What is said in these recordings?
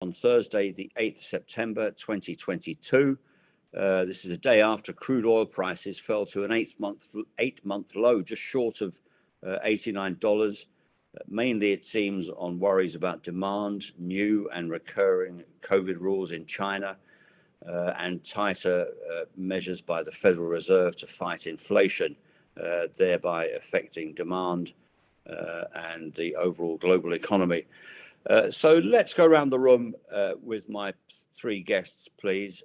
on Thursday, the 8th of September 2022. This is a day after crude oil prices fell to an eight-month low, just short of $89. Mainly, it seems, on worries about demand, new and recurring COVID rules in China, and tighter measures by the Federal Reserve to fight inflation, thereby affecting demand and the overall global economy. So let's go around the room with my three guests, please.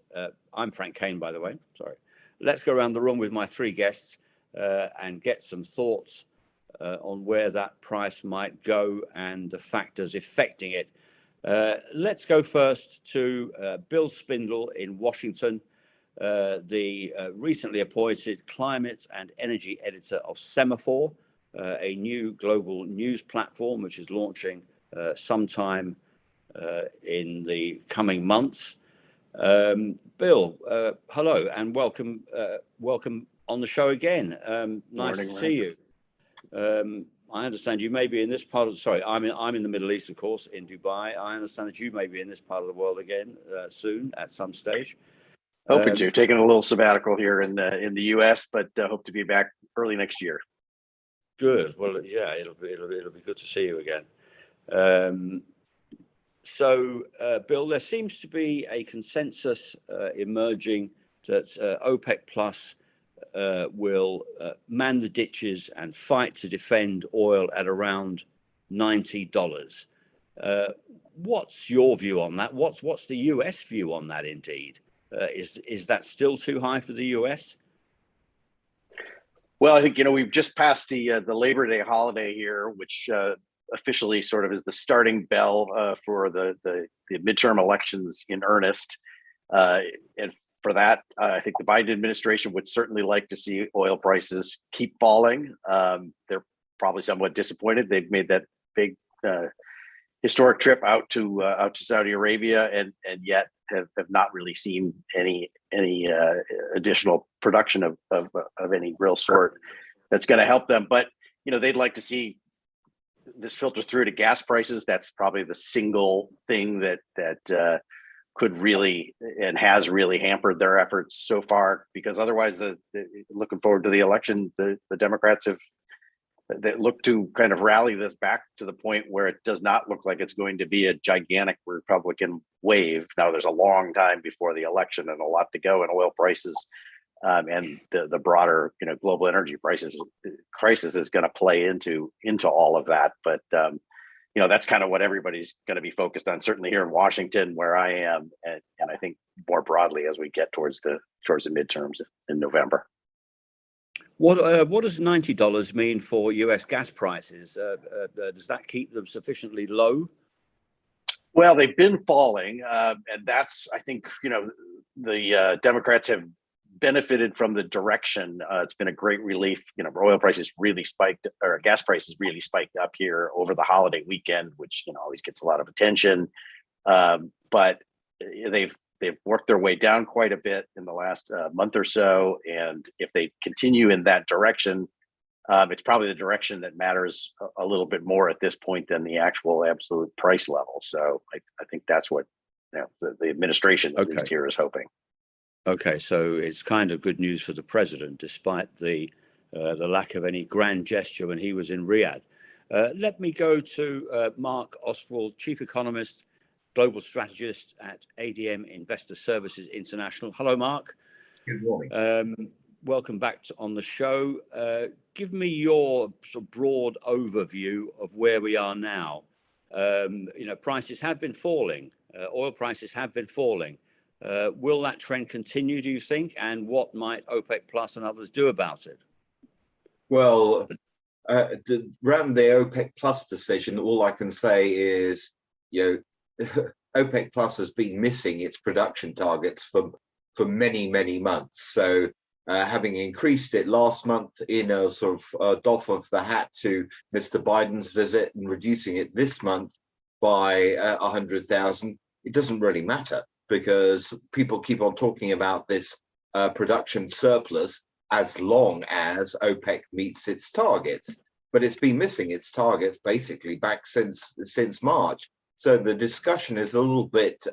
I'm Frank Kane, by the way. Sorry. Let's go around the room with my three guests and get some thoughts on where that price might go and the factors affecting it. Let's go first to Bill Spindle in Washington, the recently appointed climate and energy editor of Semaphore, a new global news platform which is launching sometime in the coming months. Bill, hello and welcome on the show again. Nice to see you. I understand you may be in this part of, sorry, I'm in the Middle East, of course, in Dubai. I understand that you may be in this part of the world again soon at some stage. Hoping to, taking a little sabbatical here in the U.S., but hope to be back early next year. Good. Well, yeah, it'll be good to see you again. So, Bill, there seems to be a consensus emerging that OPEC Plus will man the ditches and fight to defend oil at around $90. What's your view on that? What's the US view on that? Indeed, is that still too high for the US? Well, I think we've just passed the Labor Day holiday here, which officially sort of is the starting bell for the midterm elections in earnest, and for that, I think the Biden administration would certainly like to see oil prices keep falling. They're probably somewhat disappointed. They've made that big historic trip out to Saudi Arabia, and yet have not really seen any additional production of any real sort that's going to help them. But they'd like to see this filter through to gas prices. That's probably the single thing that could really and has really hampered their efforts so far, because otherwise, looking forward to the election, the Democrats they look to kind of rally this back to the point where it does not look like it's going to be a gigantic Republican wave. Now, there's a long time before the election and a lot to go in oil prices, and the broader global energy crisis is going to play into all of that. But that's kind of what everybody's going to be focused on, certainly here in Washington, where I am, and I think more broadly as we get towards the midterms in November. What does $90 mean for US gas prices? Does that keep them sufficiently low? Well, they've been falling, and that's, I think, the Democrats have benefited from the direction. It's been a great relief. Oil prices really spiked, or gas prices really spiked up here over the holiday weekend, which always gets a lot of attention. But they've worked their way down quite a bit in the last month or so, and if they continue in that direction, it's probably the direction that matters a little bit more at this point than the actual absolute price level. So I think that's what the administration at least here is hoping. Okay, so it's kind of good news for the president, despite the lack of any grand gesture when he was in Riyadh. Let me go to Mark Oswald, Chief Economist, Global Strategist at ADM Investor Services International. Hello, Mark. Good morning. Welcome back on the show. Give me your sort of broad overview of where we are now. Prices have been falling. Oil prices have been falling. Will that trend continue, do you think? And what might OPEC Plus and others do about it? Well, around the OPEC Plus decision, all I can say is, OPEC Plus has been missing its production targets for many, many months. So having increased it last month in a sort of doff of the hat to Mr. Biden's visit and reducing it this month by 100,000, it doesn't really matter, because people keep on talking about this production surplus as long as OPEC meets its targets. But it's been missing its targets basically back since March. So the discussion is a little bit,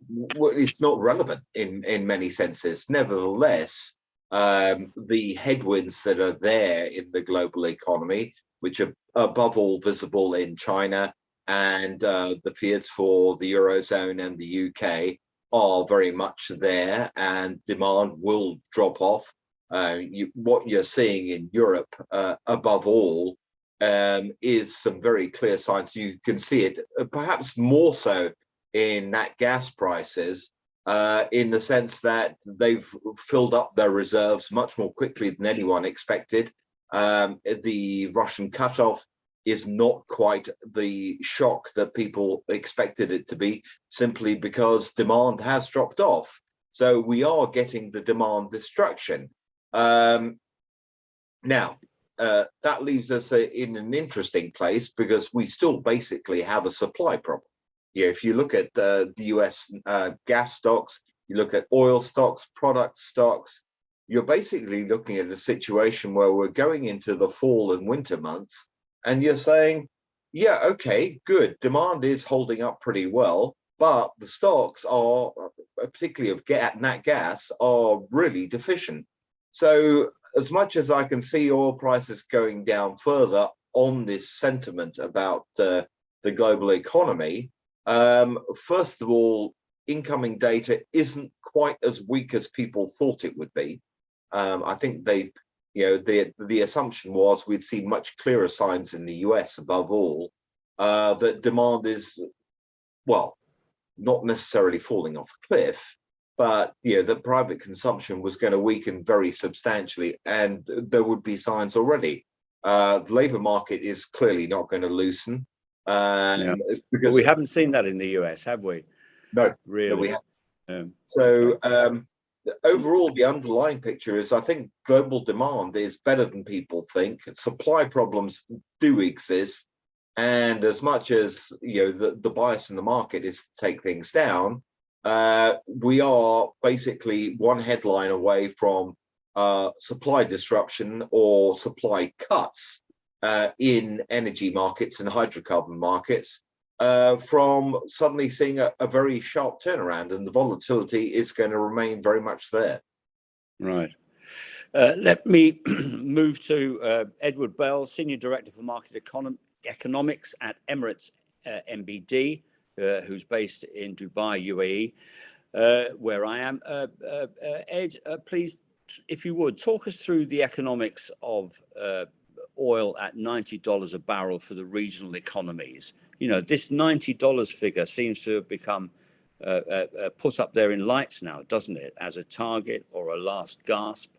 it's not relevant in many senses. Nevertheless, the headwinds that are there in the global economy, which are above all visible in China, and the fears for the Eurozone and the UK are very much there, and demand will drop off. What you're seeing in Europe, above all, is some very clear signs. You can see it perhaps more so in nat gas prices, in the sense that they've filled up their reserves much more quickly than anyone expected. The Russian cutoff is not quite the shock that people expected it to be, simply because demand has dropped off. So we are getting the demand destruction. Now, that leaves us in an interesting place, because we still basically have a supply problem. Yeah, if you look at the US gas stocks, you look at oil stocks, product stocks, you're basically looking at a situation where we're going into the fall and winter months, and you're saying, yeah, okay, good, demand is holding up pretty well, but the stocks are, particularly of nat gas, are really deficient. So as much as I can see oil prices going down further on this sentiment about the global economy, first of all, incoming data isn't quite as weak as people thought it would be. I think the assumption was we'd see much clearer signs in the US, above all, that demand is, well, not necessarily falling off a cliff, but that private consumption was going to weaken very substantially, and there would be signs already. The labor market is clearly not going to loosen. Because we haven't seen that in the US, have we? No, really. No, we haven't. So overall, the underlying picture is, I think global demand is better than people think. Supply problems do exist, and as much as the bias in the market is to take things down, we are basically one headline away from supply disruption or supply cuts in energy markets and hydrocarbon markets, from suddenly seeing a very sharp turnaround, and the volatility is going to remain very much there. Right. Let me move to Edward Bell, Senior Director for Market Economics at Emirates MBD, who's based in Dubai, UAE, where I am. Ed, please, if you would, talk us through the economics of oil at $90 a barrel for the regional economies. This $90 figure seems to have become put up there in lights now, doesn't it, as a target or a last gasp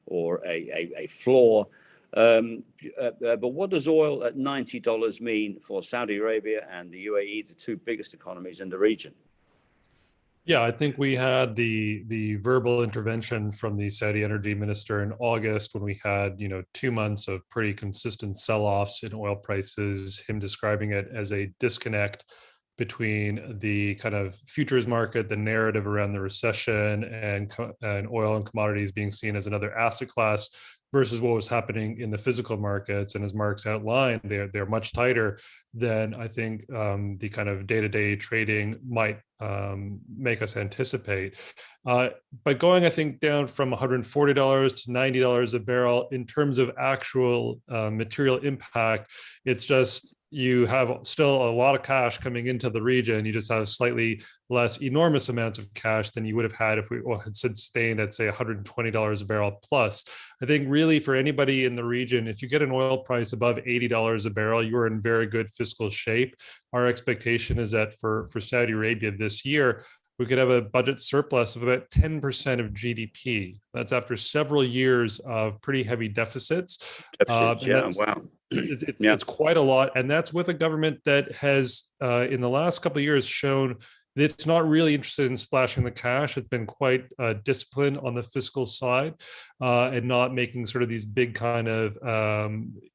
or a floor. But what does oil at $90 mean for Saudi Arabia and the UAE, the two biggest economies in the region? Yeah, I think we had the verbal intervention from the Saudi energy minister in August, when we had 2 months of pretty consistent sell-offs in oil prices, him describing it as a disconnect between the kind of futures market, the narrative around the recession, and oil and commodities being seen as another asset class, versus what was happening in the physical markets. And as Mark's outlined, they're much tighter than I think the kind of day-to-day trading might make us anticipate. But going, I think, down from $140 to $90 a barrel in terms of actual material impact, it's just, you have still a lot of cash coming into the region. You just have slightly less enormous amounts of cash than you would have had if we had sustained at, say, $120 a barrel plus. I think really for anybody in the region, if you get an oil price above $80 a barrel, you're in very good fiscal shape. Our expectation is that for Saudi Arabia this year, we could have a budget surplus of about 10% of GDP. That's after several years of pretty heavy deficits. Wow. It's quite a lot. And that's with a government that has, in the last couple of years, shown that it's not really interested in splashing the cash. It's been quite disciplined on the fiscal side, and not making sort of these big kind of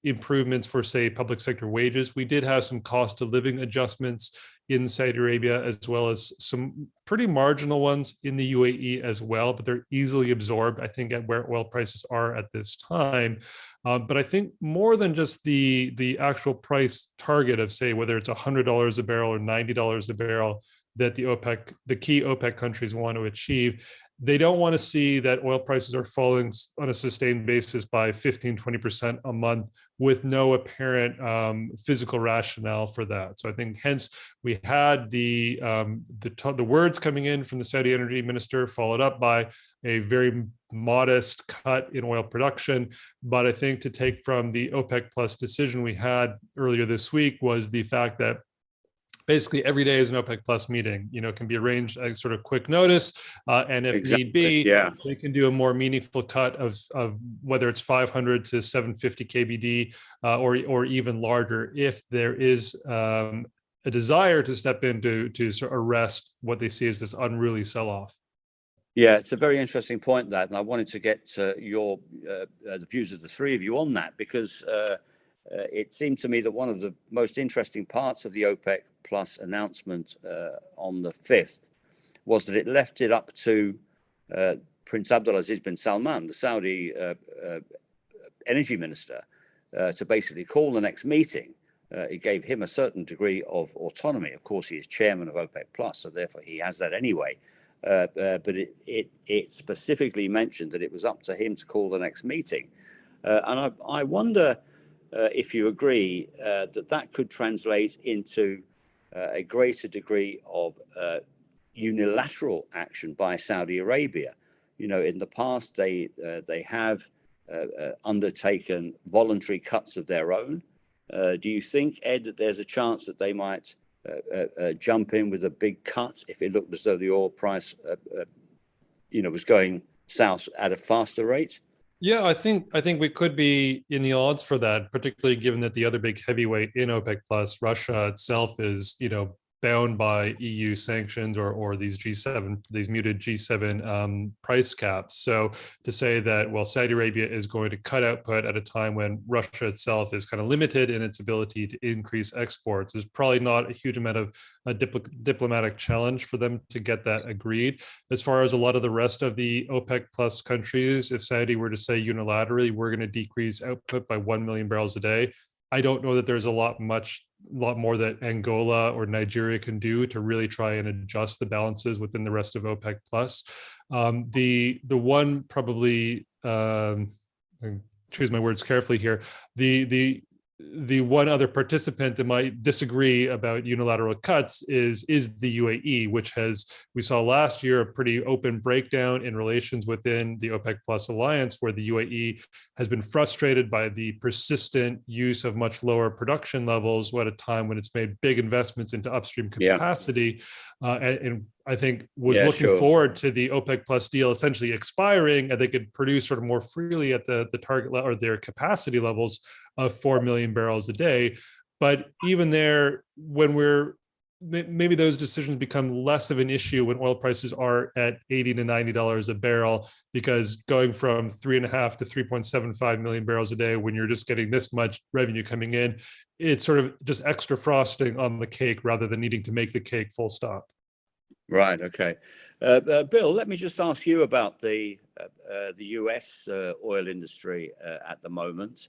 improvements for, say, public sector wages. We did have some cost of living adjustments in Saudi Arabia, as well as some pretty marginal ones in the UAE as well, but they're easily absorbed, I think, at where oil prices are at this time. But I think more than just the actual price target of, say, whether it's $100 a barrel or $90 a barrel that the key OPEC countries want to achieve, they don't want to see that oil prices are falling on a sustained basis by 15-20% a month with no apparent physical rationale for that. So I think hence we had the words coming in from the Saudi energy minister, followed up by a very modest cut in oil production. But I think to take from the OPEC plus decision we had earlier this week was the fact that basically every day is an OPEC plus meeting, can be arranged at sort of quick notice. And if need be, they can do a more meaningful cut of whether it's 500 to 750 KBD or even larger, if there is a desire to step in to sort of arrest what they see as this unruly sell-off. Yeah, it's a very interesting point, that, and I wanted to get your the views of the three of you on that, because it seemed to me that one of the most interesting parts of the OPEC plus announcement on the 5th was that it left it up to Prince Abdulaziz bin Salman, the Saudi energy minister, to basically call the next meeting. It gave him a certain degree of autonomy. Of course, he is chairman of OPEC plus, so therefore he has that anyway. But it specifically mentioned that it was up to him to call the next meeting. And I wonder if you agree that could translate into a greater degree of unilateral action by Saudi Arabia. In the past, they have undertaken voluntary cuts of their own. Do you think, Ed, that there's a chance that they might jump in with a big cut if it looked as though the oil price, was going south at a faster rate? Yeah, I think we could be in the odds for that, particularly given that the other big heavyweight in OPEC plus, Russia itself, is bound by EU sanctions or these G7, these muted G7 price caps. So to say that, well, Saudi Arabia is going to cut output at a time when Russia itself is kind of limited in its ability to increase exports is probably not a huge amount of a diplomatic challenge for them to get that agreed. As far as a lot of the rest of the OPEC plus countries, if Saudi were to say unilaterally, we're going to decrease output by 1 million barrels a day, I don't know that there's a lot more that Angola or Nigeria can do to really try and adjust the balances within the rest of OPEC plus. The one probably, choose my words carefully here, the one other participant that might disagree about unilateral cuts is the UAE, which we saw last year a pretty open breakdown in relations within the OPEC plus alliance, where the UAE has been frustrated by the persistent use of much lower production levels at a time when it's made big investments into upstream capacity, and I think was looking forward to the OPEC plus deal essentially expiring, and they could produce sort of more freely at the target or their capacity levels of 4 million barrels a day. But even there, when maybe those decisions become less of an issue when oil prices are at $80 to $90 a barrel, because going from 3.5 to 3.75 million barrels a day, when you're just getting this much revenue coming in, it's sort of just extra frosting on the cake rather than needing to make the cake full stop. Right. Okay. Bill, let me just ask you about the US oil industry at the moment.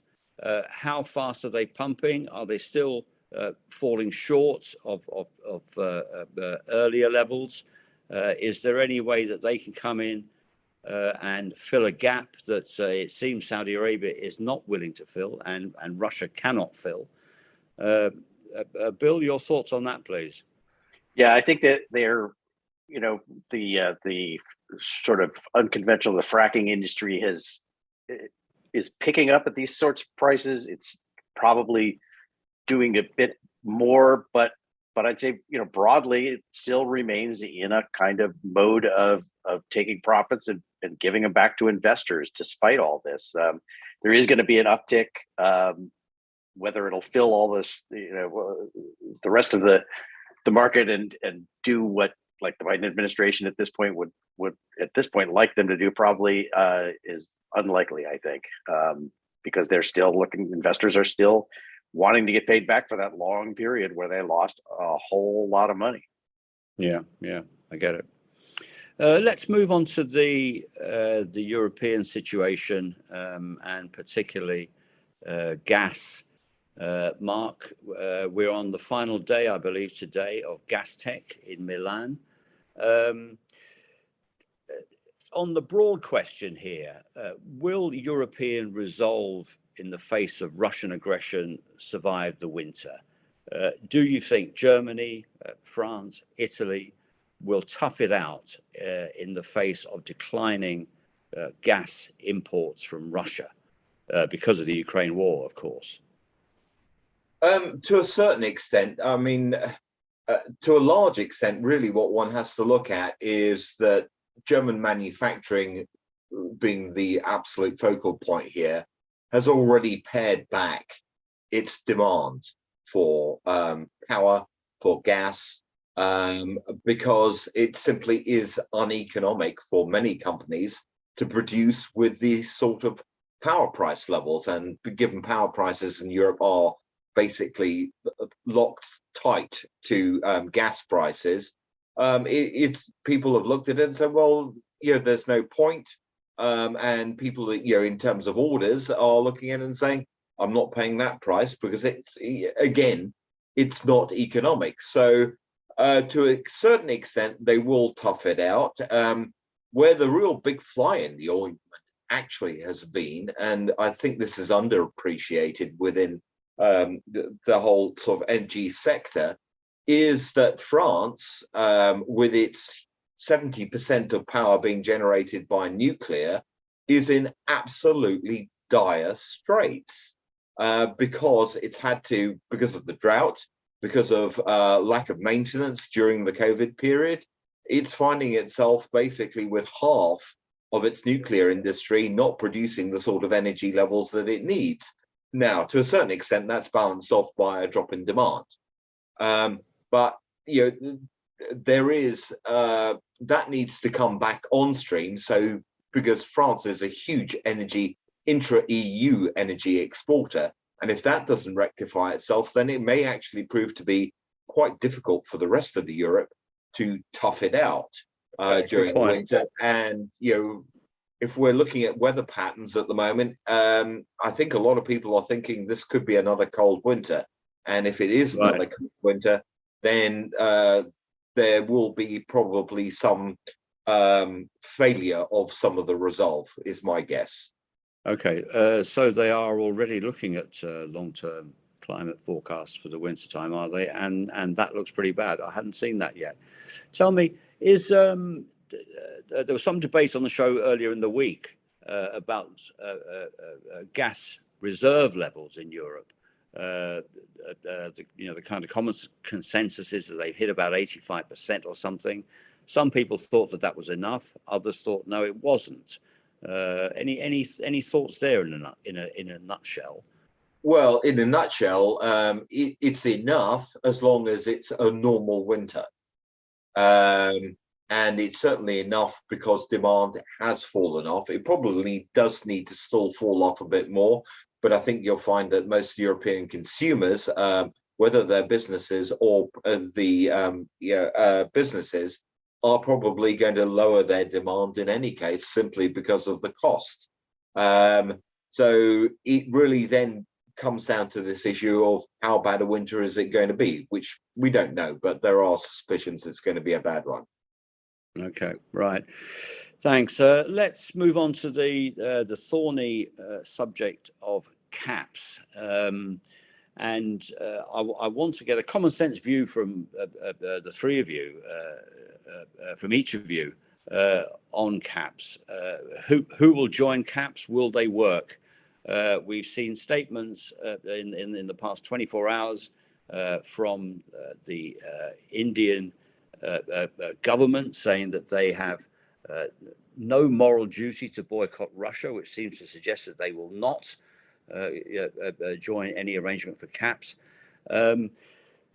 How fast are they pumping? Are they still falling short of earlier levels? Is there any way that they can come in and fill a gap that it seems Saudi Arabia is not willing to fill and Russia cannot fill? Bill, your thoughts on that, please? Yeah, I think that they're, the sort of unconventional, the fracking industry is picking up at these sorts of prices. It's probably doing a bit more, but I'd say, broadly, it still remains in a kind of mode of taking profits and giving them back to investors despite all this. There is going to be an uptick, whether it'll fill all this, the rest of the market and do what like the Biden administration at this point would at this point like them to do, probably is unlikely, I think, because they're still investors are still wanting to get paid back for that long period where they lost a whole lot of money. Yeah, I get it. Let's move on to the European situation, and particularly gas. Mark, we're on the final day, I believe, today of Gas Tech in Milan. On the broad question here, will European resolve in the face of Russian aggression survive the winter? Do you think Germany, France, Italy will tough it out in the face of declining gas imports from Russia because of the Ukraine war, of course? To a certain extent, I mean, to a large extent, really what one has to look at is that German manufacturing, being the absolute focal point here, has already pared back its demand for power, for gas, because it simply is uneconomic for many companies to produce with these sort of power price levels. And given power prices in Europe are basically locked tight to gas prices, it's people have looked at it and said, well, there's no point. And people that, in terms of orders are looking at it and saying, I'm not paying that price because it's not economic. So to a certain extent, they will tough it out. Where the real big fly in the ointment actually has been, and I think this is underappreciated within the whole sort of energy sector, is that France, with its 70% of power being generated by nuclear, is in absolutely dire straits because it's had to, because of the drought, because of lack of maintenance during the COVID period. It's finding itself basically with half of its nuclear industry not producing the sort of energy levels that it needs. Now, to a certain extent, that's balanced off by a drop in demand. But there is that needs to come back on stream. So because France is a huge intra-EU energy exporter, and if that doesn't rectify itself, then it may actually prove to be quite difficult for the rest of the Europe to tough it out during the winter. And if we're looking at weather patterns at the moment, I think a lot of people are thinking this could be another cold winter. And if it is another cold winter, then there will be probably some failure of some of the resolve, is my guess. Okay, so they are already looking at long-term climate forecasts for the winter time, are they? And that looks pretty bad. I hadn't seen that yet. Tell me, there was some debate on the show earlier in the week about gas reserve levels in Europe. The kind of common consensus is that they've hit about 85% or something. Some people thought that was enough. Others thought no, it wasn't. Any thoughts there in a nutshell? Well, in a nutshell, it's enough as long as it's a normal winter. And it's certainly enough because demand has fallen off. It probably does need to still fall off a bit more, but I think you'll find that most European consumers, whether they're businesses or businesses, are probably going to lower their demand in any case, simply because of the cost. So it really then comes down to this issue of how bad a winter is it going to be, which we don't know, but there are suspicions it's going to be a bad one. Okay, right. Thanks. Let's move on to the thorny subject of caps. And I want to get a common sense view from the three of you, from each of you, on caps. Who will join caps? Will they work? We've seen statements in the past 24 hours from the Indian government saying that they have no moral duty to boycott Russia, which seems to suggest that they will not join any arrangement for caps.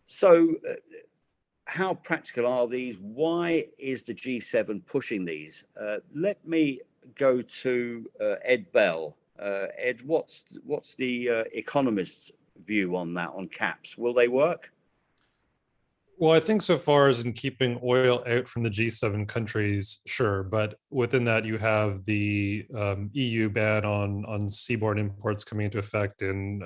So how practical are these? Why is the G7 pushing these? Let me go to Ed Bell. Ed, what's the economist's view on that, on caps? Will they work? Well, I think so far as in keeping oil out from the G7 countries, sure. But within that, you have the EU ban on seaborne imports coming into effect in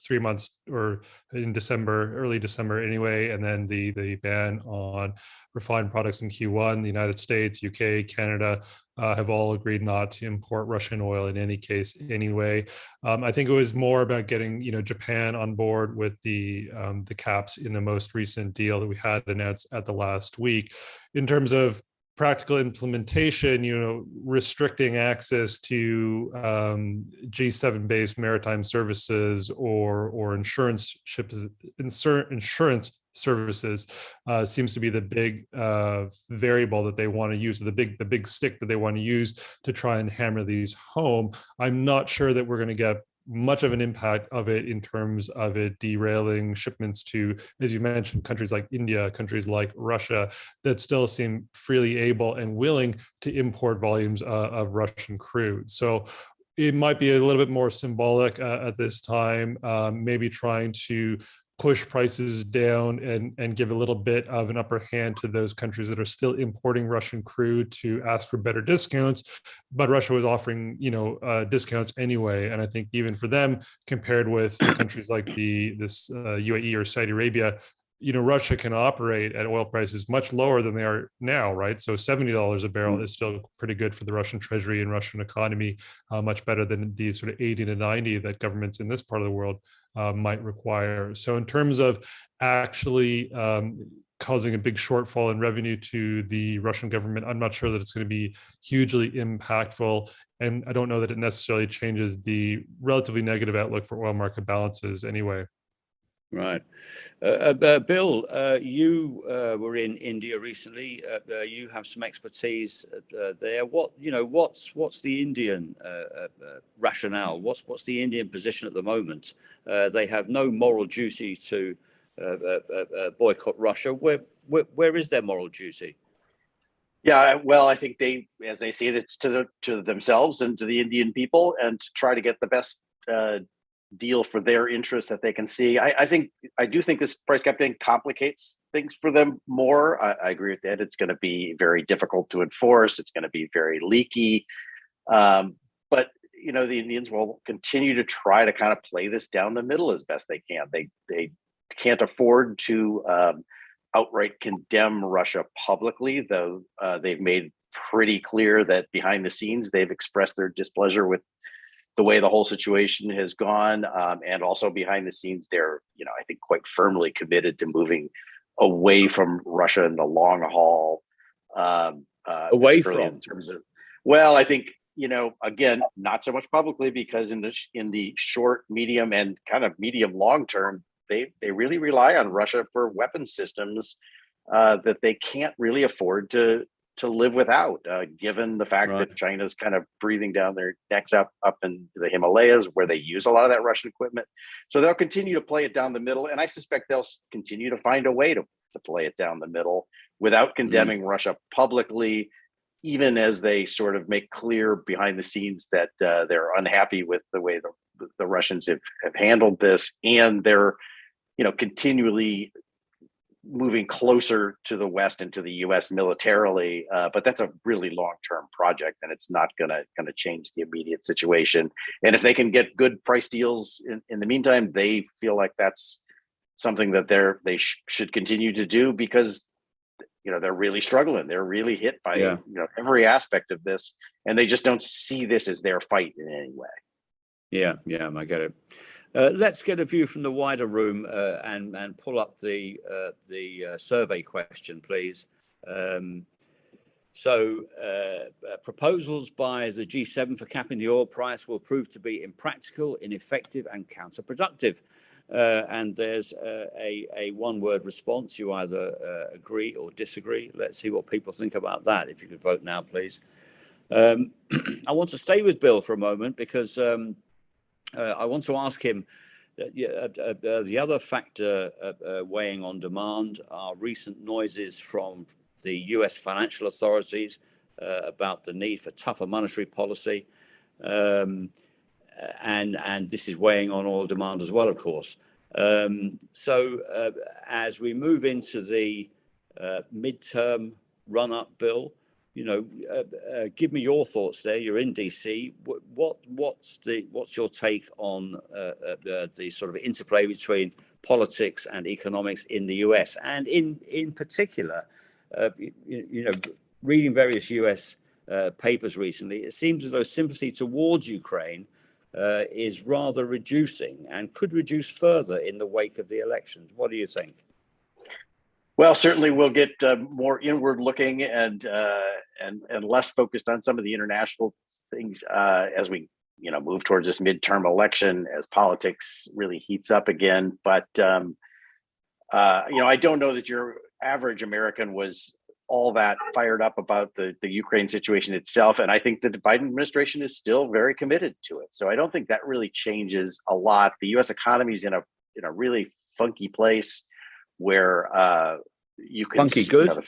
3 months, or in December, early December anyway. And then the ban on refined products in Q1. The United States, UK, Canada have all agreed not to import Russian oil in any case anyway. I think it was more about getting Japan on board with the caps in the most recent deal that we had announced at the last week. In terms of practical implementation, restricting access to G7 based maritime services or insurance services seems to be the big variable that they want to use, the big stick that they want to use to try and hammer these home. I'm not sure that we're going to get much of an impact of it in terms of it derailing shipments to, as you mentioned, countries like India, countries like Russia, that still seem freely able and willing to import volumes of Russian crude. So it might be a little bit more symbolic at this time, maybe trying to push prices down and give a little bit of an upper hand to those countries that are still importing Russian crude to ask for better discounts. But Russia was offering, discounts anyway. And I think even for them, compared with countries like this UAE or Saudi Arabia, Russia can operate at oil prices much lower than they are now, right? So $70 a barrel is still pretty good for the Russian treasury and Russian economy, much better than the sort of 80 to 90 that governments in this part of the world might require. So in terms of actually causing a big shortfall in revenue to the Russian government, I'm not sure that it's going to be hugely impactful. And I don't know that it necessarily changes the relatively negative outlook for oil market balances anyway. Right. Bill, you were in India recently. You have some expertise there. What's the Indian rationale? What's the Indian position at the moment? They have no moral duty to boycott Russia. Where is their moral duty? Yeah, well, I think as they see it, it's to themselves and to the Indian people, and to try to get the best deal for their interests that they can see. I do think this price cap thing complicates things for them more. I agree with that. It's going to be very difficult to enforce. It's going to be very leaky. But the Indians will continue to try to kind of play this down the middle as best they can. They can't afford to outright condemn Russia publicly, though they've made pretty clear that behind the scenes they've expressed their displeasure with the way the whole situation has gone, and also behind the scenes, they're, I think, quite firmly committed to moving away from Russia in the long haul. Away from, in terms of, well, I think again, not so much publicly, because in the short, medium, and kind of medium long term, they really rely on Russia for weapon systems that they can't really afford to live without, given the fact that China's kind of breathing down their necks up in the Himalayas, where they use a lot of that Russian equipment. So they'll continue to play it down the middle, and I suspect they'll continue to find a way to play it down the middle without condemning Russia publicly, even as they sort of make clear behind the scenes that they're unhappy with the way the Russians have handled this, and they're continually moving closer to the West and to the U.S. militarily, but that's a really long-term project, and it's not going to change the immediate situation. And if they can get good price deals in the meantime, they feel like that's something that they should continue to do, because they're really struggling. They're really hit by every aspect of this, and they just don't see this as their fight in any way. Yeah, I get it. Let's get a view from the wider room and pull up the survey question, please. Proposals by the G7 for capping the oil price will prove to be impractical, ineffective, and counterproductive. And there's a one-word response. You either agree or disagree. Let's see what people think about that. If you could vote now, please. I want to stay with Bill for a moment, because I want to ask him, the other factor weighing on demand are recent noises from the US financial authorities about the need for tougher monetary policy. and this is weighing on oil demand as well, of course. So as we move into the midterm run-up, Bill, give me your thoughts there. You're in DC. What's your take on the sort of interplay between politics and economics in the US, and in particular, reading various US papers recently, it seems as though sympathy towards Ukraine is rather reducing and could reduce further in the wake of the elections. What do you think? Well, certainly we'll get more inward looking and less focused on some of the international things as we move towards this midterm election, as politics really heats up again. But I don't know that your average American was all that fired up about the Ukraine situation itself, and I think the Biden administration is still very committed to it. So I don't think that really changes a lot. The U.S. economy is in a really funky place where you can funky good.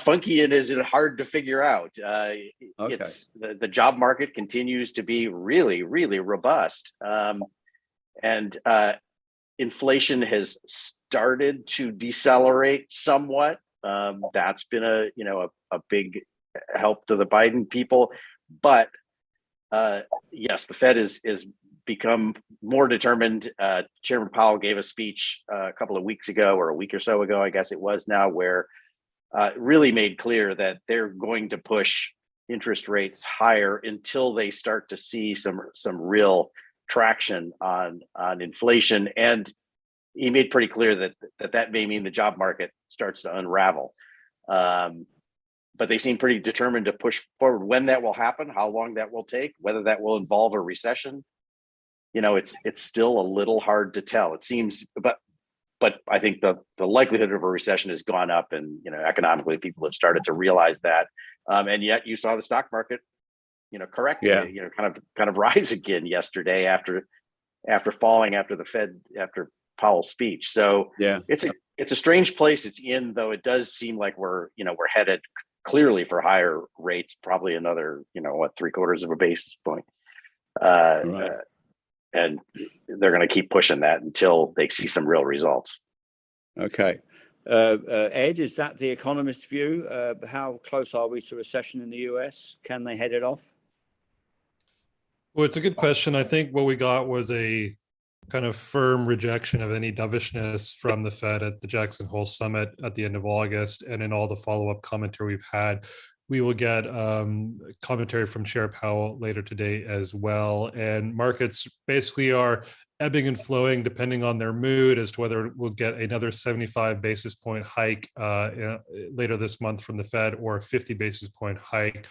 Funky it is hard to figure out. Okay. It's the job market continues to be really, really robust, and inflation has started to decelerate somewhat. That's been a big help to the Biden people, but yes, the Fed is become more determined. Chairman Powell gave a speech a couple of weeks ago, or a week or so ago, I guess it was now, where really made clear that they're going to push interest rates higher until they start to see some real traction on inflation. And he made pretty clear that may mean the job market starts to unravel. But they seem pretty determined to push forward. When that will happen, how long that will take, whether that will involve a recession, it's still a little hard to tell. It seems, but I think the likelihood of a recession has gone up, and economically people have started to realize that. And yet you saw the stock market, correct, kind of rise again yesterday after falling after Powell's speech. So yeah, it's a strange place it's in, though it does seem like we're headed clearly for higher rates, probably another 0.75 of a basis point. right. And they're going to keep pushing that until they see some real results. Okay. Ed, is that the economist's view? How close are we to recession in the US? Can they head it off? Well, it's a good question. I think what we got was a kind of firm rejection of any dovishness from the Fed at the Jackson Hole Summit at the end of August, and in all the follow-up commentary we've had. We will get commentary from Chair Powell later today as well. And markets basically are ebbing and flowing depending on their mood as to whether we'll get another 75 basis point hike later this month from the Fed, or a 50 basis point hike.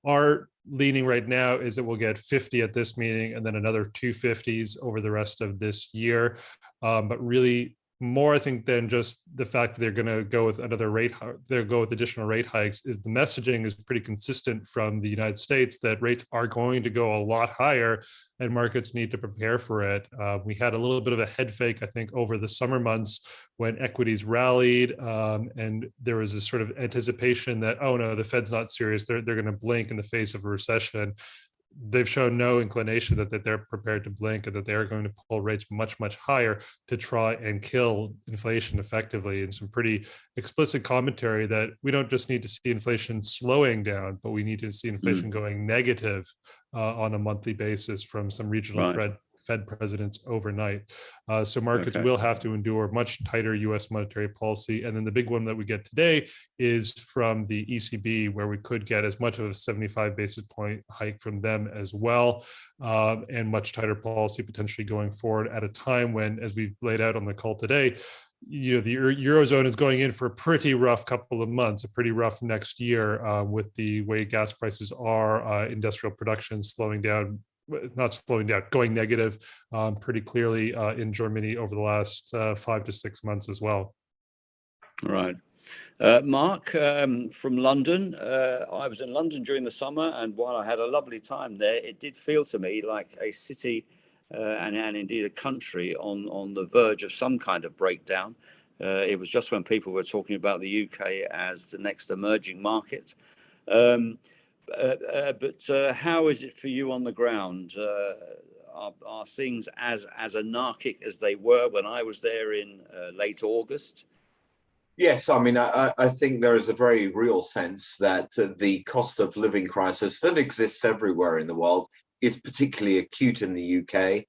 Our leaning right now is that we'll get 50 at this meeting and then another 250s over the rest of this year. But really, more, I think, than just the fact that they're going to go with additional rate hikes, is the messaging is pretty consistent from the United States that rates are going to go a lot higher and markets need to prepare for it. We had a little bit of a head fake, I think, over the summer months when equities rallied, and there was this sort of anticipation that, oh no, the Fed's not serious. They're going to blink in the face of a recession. They've shown no inclination that they're prepared to blink, and that they are going to pull rates much, much higher to try and kill inflation effectively. And some pretty explicit commentary that we don't just need to see inflation slowing down, but we need to see inflation going negative on a monthly basis from some regional Fed presidents overnight. So markets will have to endure much tighter US monetary policy. And then the big one that we get today is from the ECB, where we could get as much of a 75 basis point hike from them as well, and much tighter policy potentially going forward at a time when, as we've laid out on the call today, the Eurozone is going in for a pretty rough couple of months, a pretty rough next year, with the way gas prices are, industrial production slowing down, not slowing down, going negative pretty clearly in Germany over the last 5 to 6 months as well. Right. Mark, from London, I was in London during the summer, and while I had a lovely time there, it did feel to me like a city and indeed a country on the verge of some kind of breakdown. It was just when people were talking about the UK as the next emerging market. how is it for you on the ground? Are things as anarchic as they were when I was there in late August? Yes, I mean, I think there is a very real sense that the cost of living crisis that exists everywhere in the world is particularly acute in the UK.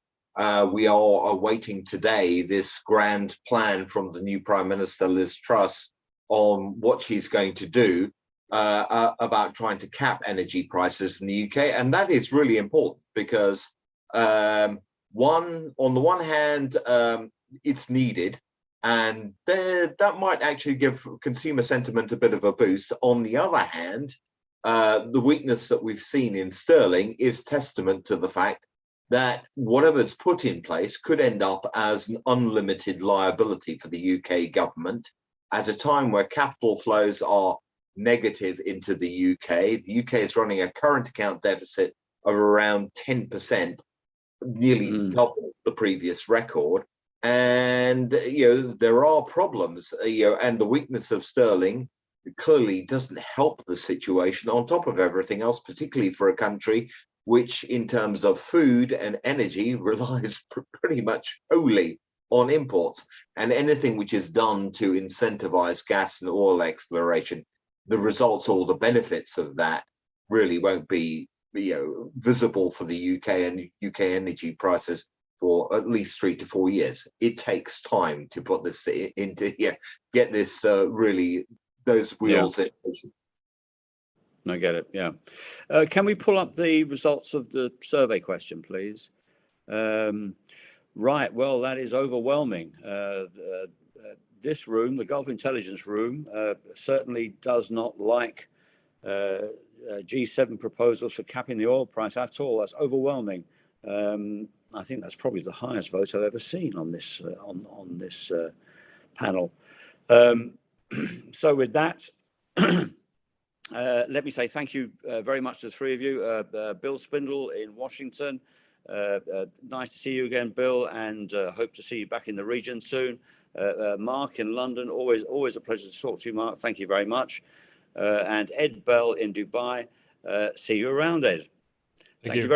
We are awaiting today this grand plan from the new Prime Minister, Liz Truss, on what she's going to do about trying to cap energy prices in the UK. And that is really important because, on the one hand, it's needed. And that might actually give consumer sentiment a bit of a boost. On the other hand, the weakness that we've seen in sterling is testament to the fact that whatever's put in place could end up as an unlimited liability for the UK government at a time where capital flows are negative into the UK. The UK is running a current account deficit of around 10%, nearly double the previous record. And there are problems, and the weakness of sterling clearly doesn't help the situation on top of everything else, particularly for a country which in terms of food and energy relies pretty much wholly on imports. And anything which is done to incentivize gas and oil exploration, the results or the benefits of that really won't be visible for the UK and UK energy prices for at least 3 to 4 years. It takes time to put this into get this really those wheels in motion. I get it. Yeah. Can we pull up the results of the survey question, please? Right. Well, that is overwhelming. This room, the Gulf Intelligence Room, certainly does not like G7 proposals for capping the oil price at all. That's overwhelming. I think that's probably the highest vote I've ever seen on this panel. So with that, let me say thank you very much to the three of you. Bill Spindle in Washington, nice to see you again, Bill, and hope to see you back in the region soon. Mark in London, always a pleasure to talk to you, Mark. Thank you very much. And Ed Bell in Dubai. See you around, Ed. Thank you. Very